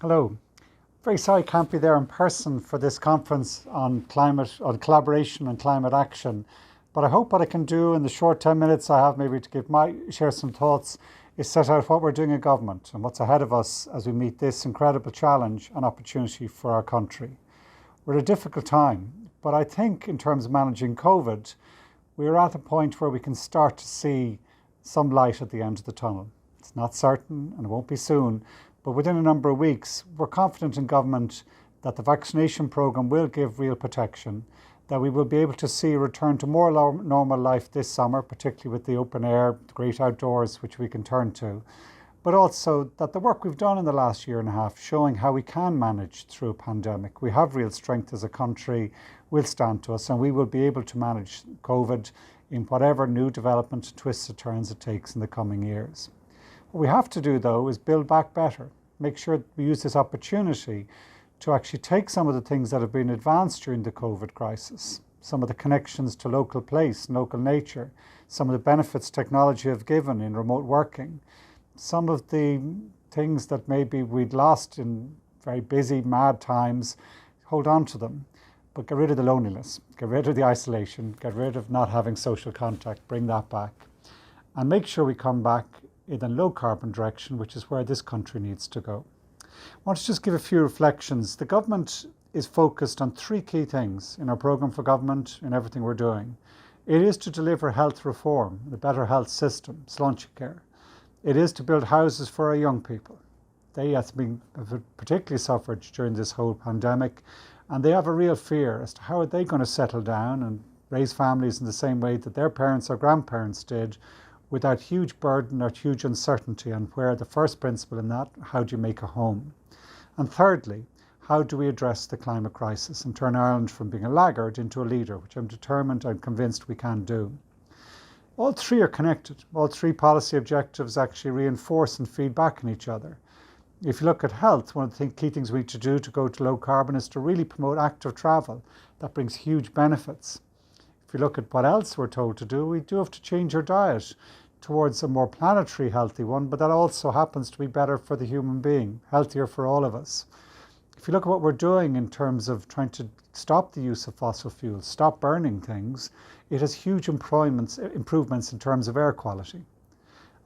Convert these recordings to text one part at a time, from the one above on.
Hello. Very sorry I can't be there in person for this conference on collaboration and climate action. But I hope what I can do in the short 10 minutes I have maybe to share some thoughts is set out what we're doing in government and what's ahead of us as we meet this incredible challenge and opportunity for our country. We're at a difficult time, but I think in terms of managing COVID, we're at a point where we can start to see some light at the end of the tunnel. It's not certain and it won't be soon, but within a number of weeks, we're confident in government that the vaccination programme will give real protection, that we will be able to see a return to more normal life this summer, particularly with the open air, the great outdoors, which we can turn to, but also that the work we've done in the last year and a half, showing how we can manage through a pandemic. We have real strength as a country, will stand to us, and we will be able to manage COVID in whatever new development, twists and turns it takes in the coming years. What we have to do, though, is build back better. Make sure we use this opportunity to actually take some of the things that have been advanced during the COVID crisis, some of the connections to local place, local nature, some of the benefits technology have given in remote working, some of the things that maybe we'd lost in very busy, mad times, hold on to them, but get rid of the loneliness, get rid of the isolation, get rid of not having social contact, bring that back, and make sure we come back in a low carbon direction, which is where this country needs to go. I want to just give a few reflections. The government is focused on three key things in our programme for government, in everything we're doing. It is to deliver health reform, a better health system, Sláinte care. It is to build houses for our young people. They have particularly suffered during this whole pandemic, and they have a real fear as to how are they going to settle down and raise families in the same way that their parents or grandparents did, without huge burden or huge uncertainty, and where the first principle in that, how do you make a home? And thirdly, how do we address the climate crisis and turn Ireland from being a laggard into a leader, which I'm convinced we can do. All three are connected. All three policy objectives actually reinforce and feed back on each other. If you look at health, one of the key things we need to do to go to low carbon is to really promote active travel. That brings huge benefits. If you look at what else we're told to do, we do have to change our diet towards a more planetary healthy one, but that also happens to be better for the human being, healthier for all of us. If you look at what we're doing in terms of trying to stop the use of fossil fuels, stop burning things, it has huge improvements in terms of air quality.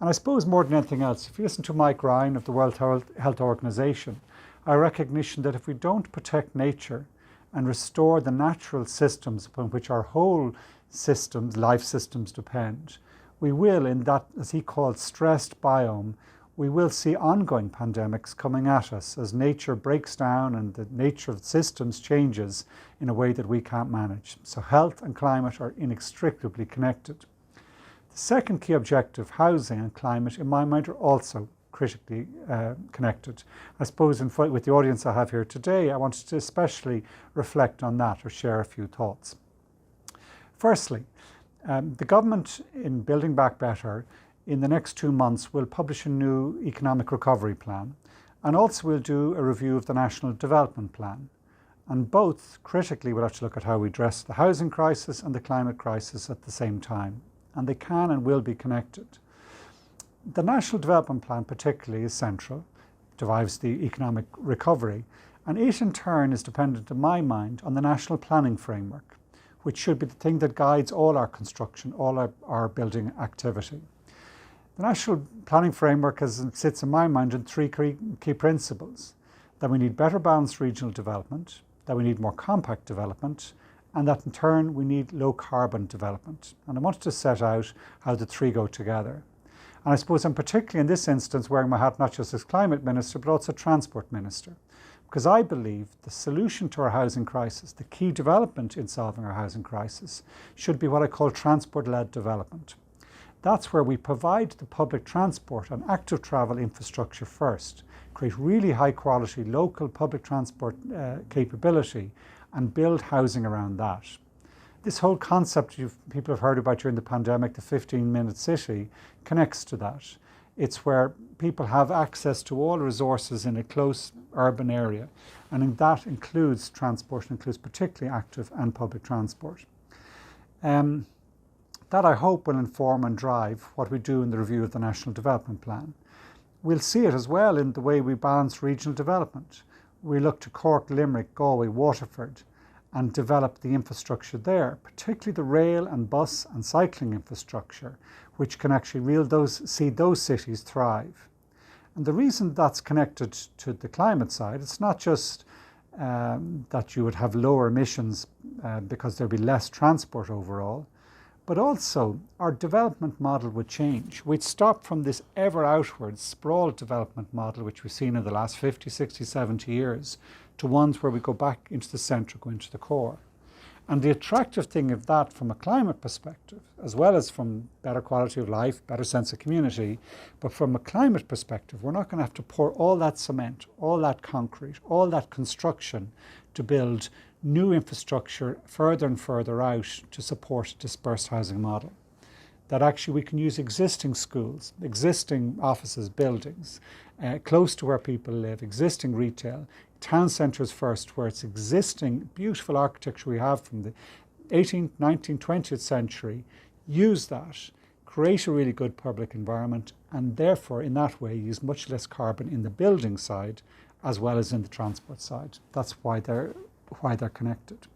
And I suppose more than anything else, if you listen to Mike Ryan of the World Health Organization, our recognition that if we don't protect nature and restore the natural systems upon which our whole systems, life systems depend, we will, in that, as he called, stressed biome, we will see ongoing pandemics coming at us as nature breaks down and the nature of systems changes in a way that we can't manage. So health and climate are inextricably connected. The second key objective, housing and climate, in my mind, are also critically connected. I suppose with the audience I have here today, I wanted to especially reflect on that or share a few thoughts. Firstly, the government, in Building Back Better, in the next 2 months will publish a new economic recovery plan, and also will do a review of the National Development Plan. And both, critically, will have to look at how we address the housing crisis and the climate crisis at the same time. And they can and will be connected. The National Development Plan particularly is central, drives the economic recovery, and it in turn is dependent, in my mind, on the National Planning Framework, which should be the thing that guides all our construction, all our building activity. The National Planning Framework sits, in my mind, in three key principles: that we need better balanced regional development, that we need more compact development, and that in turn we need low carbon development. And I wanted to set out how the three go together. And I suppose I'm particularly in this instance wearing my hat not just as Climate Minister, but also Transport Minister, because I believe the solution to our housing crisis, the key development in solving our housing crisis, should be what I call transport-led development. That's where we provide the public transport and active travel infrastructure first, create really high quality local public transport capability, and build housing around that. This whole concept people have heard about during the pandemic, the 15-minute city, connects to that. It's where people have access to all resources in a close urban area, and that includes transport, includes particularly active and public transport. That I hope will inform and drive what we do in the review of the National Development Plan. We'll see it as well in the way we balance regional development. We look to Cork, Limerick, Galway, Waterford and develop the infrastructure there, particularly the rail and bus and cycling infrastructure, which can actually see those cities thrive. And the reason that's connected to the climate side, it's not just that you would have lower emissions because there'd be less transport overall, but also our development model would change. We'd stop from this ever outwards sprawled development model, which we've seen in the last 50, 60, 70 years, to ones where we go back into the centre, go into the core. And the attractive thing of that from a climate perspective, as well as from better quality of life, better sense of community, but from a climate perspective, we're not going to have to pour all that cement, all that concrete, all that construction to build new infrastructure further and further out to support a dispersed housing model. That actually we can use existing schools, existing offices, buildings, close to where people live, existing retail, town centres first, where it's existing beautiful architecture we have from the 18th, 19th, 20th century, use that, create a really good public environment, and therefore in that way use much less carbon in the building side as well as in the transport side. That's why they're connected.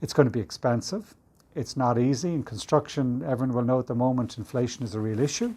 It's going to be expensive. It's not easy. In construction, everyone will know at the moment inflation is a real issue.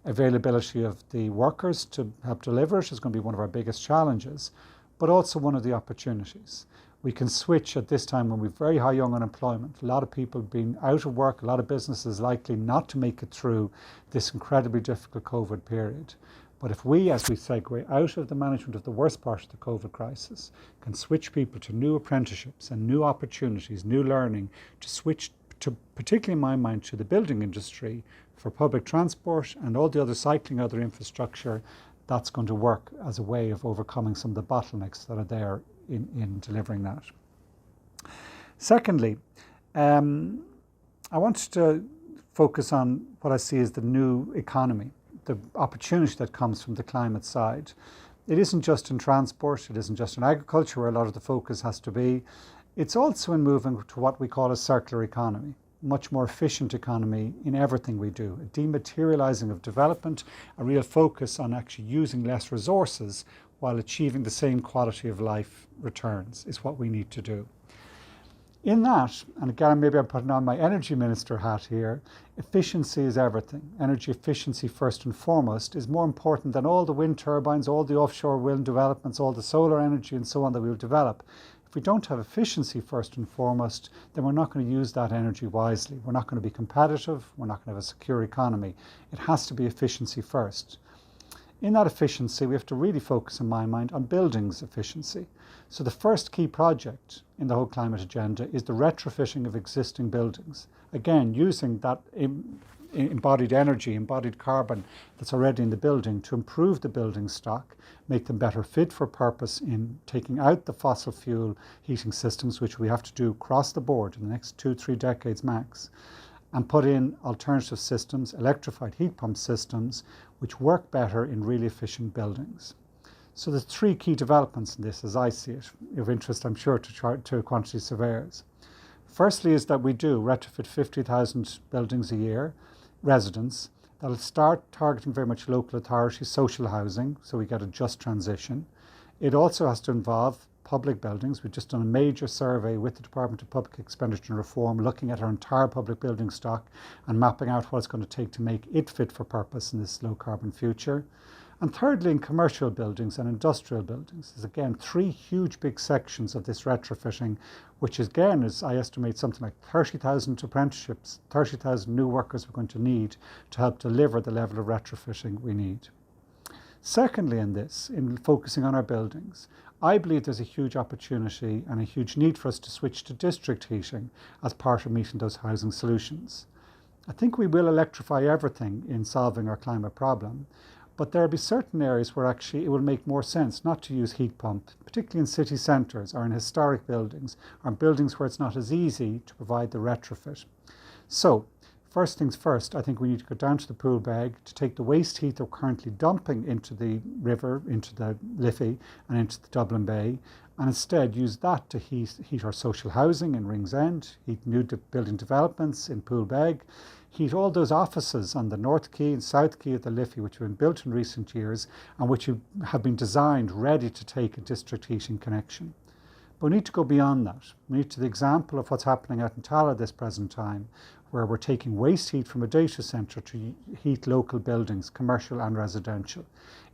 Availability of the workers to help deliver it is going to be one of our biggest challenges, but also one of the opportunities. We can switch at this time when we've very high young unemployment, a lot of people being out of work, a lot of businesses likely not to make it through this incredibly difficult COVID period. But if we, as we segue out of the management of the worst part of the COVID crisis, can switch people to new apprenticeships and new opportunities, new learning, to switch to, particularly in my mind, to the building industry for public transport and all the other cycling, other infrastructure, that's going to work as a way of overcoming some of the bottlenecks that are there in delivering that. Secondly, I wanted to focus on what I see as the new economy, the opportunity that comes from the climate side. It isn't just in transport, it isn't just in agriculture where a lot of the focus has to be. It's also in moving to what we call a circular economy, much more efficient economy in everything we do, a dematerializing of development, a real focus on actually using less resources while achieving the same quality of life returns is what we need to do. In that, and again, maybe I'm putting on my energy minister hat here, efficiency is everything. Energy efficiency, first and foremost, is more important than all the wind turbines, all the offshore wind developments, all the solar energy and so on that we'll develop. If we don't have efficiency first and foremost, then we're not going to use that energy wisely. We're not going to be competitive. We're not going to have a secure economy. It has to be efficiency first. In that efficiency, we have to really focus, in my mind, on buildings efficiency. So the first key project in the whole climate agenda is the retrofitting of existing buildings. Again, using that embodied energy, embodied carbon that's already in the building to improve the building stock, make them better fit for purpose in taking out the fossil fuel heating systems, which we have to do across the board in the next 2-3 decades max, and put in alternative systems, electrified heat pump systems, which work better in really efficient buildings. So there's 3 key developments in this as I see it, of interest I'm sure to quantity surveyors. Firstly is that we do retrofit 50,000 buildings a year, residents. That'll start targeting very much local authority, social housing, so we get a just transition. It also has to involve public buildings. We've just done a major survey with the Department of Public Expenditure and Reform, looking at our entire public building stock and mapping out what it's going to take to make it fit for purpose in this low carbon future. And thirdly, in commercial buildings and industrial buildings, there's again 3 huge big sections of this retrofitting, which again is, I estimate, something like 30,000 apprenticeships, 30,000 new workers we're going to need to help deliver the level of retrofitting we need. Secondly, in this, in focusing on our buildings, I believe there's a huge opportunity and a huge need for us to switch to district heating as part of meeting those housing solutions. I think we will electrify everything in solving our climate problem, but there will be certain areas where actually it will make more sense not to use heat pumps, particularly in city centres or in historic buildings, or in buildings where it's not as easy to provide the retrofit. So, first things first, I think we need to go down to the pool bag to take the waste heat that we're currently dumping into the river, into the Liffey and into the Dublin Bay, and instead use that to heat our social housing in Ringsend, heat new building developments in Poolbeg, heat all those offices on the North Quay and South Quay of the Liffey, which have been built in recent years and which have been designed ready to take a district heating connection. But we need to go beyond that. We need to the example of what's happening out in Tala at this present time, where we're taking waste heat from a data centre to heat local buildings, commercial and residential.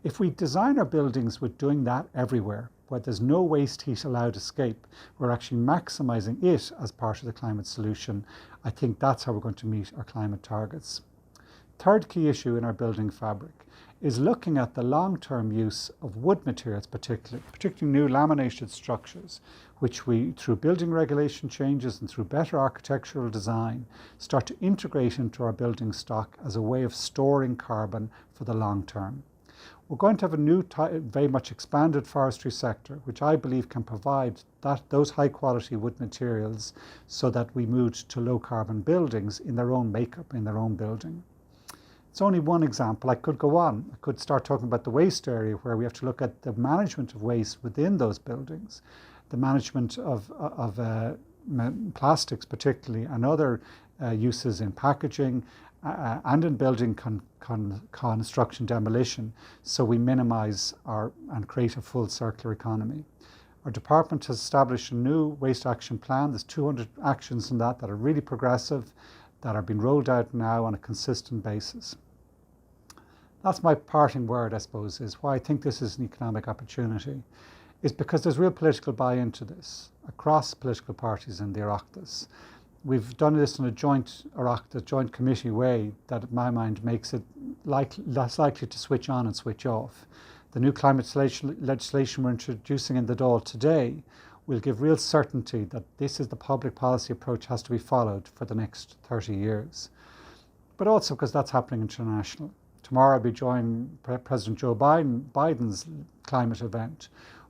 If we design our buildings with doing that everywhere, where there's no waste heat allowed escape, we're actually maximising it as part of the climate solution. I think that's how we're going to meet our climate targets. Third key issue in our building fabric is looking at the long-term use of wood materials, particularly new laminated structures, which we, through building regulation changes and through better architectural design, start to integrate into our building stock as a way of storing carbon for the long term. We're going to have a new, very much expanded forestry sector, which I believe can provide those high quality wood materials so that we move to low carbon buildings in their own makeup, in their own building. It's only one example. I could go on. I could start talking about the waste area, where we have to look at the management of waste within those buildings, the management of plastics particularly, and other uses in packaging and in building construction demolition, so we minimise and create a full circular economy. Our department has established a new waste action plan. There's 200 actions in that are really progressive, that are being rolled out now on a consistent basis. That's my parting word, I suppose, is why I think this is an economic opportunity, is because there's real political buy-in to this across political parties in the Oireachtas. We've done this in a joint Oireachtas, joint committee way that, in my mind, makes it less likely to switch on and switch off. The new climate legislation we're introducing in the Dáil today will give real certainty that this is the public policy approach has to be followed for the next 30 years. But also because that's happening internationally. Tomorrow I'll be joining President Joe Biden's climate event,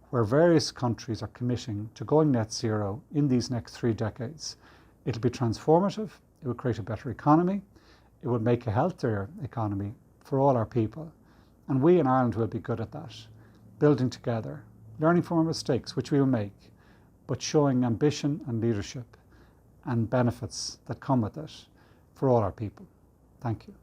where various countries are committing to going net zero in these next 3 decades. It'll be transformative, it will create a better economy, it will make a healthier economy for all our people. And we in Ireland will be good at that, building together, learning from our mistakes, which we will make, but showing ambition and leadership and benefits that come with it for all our people. Thank you.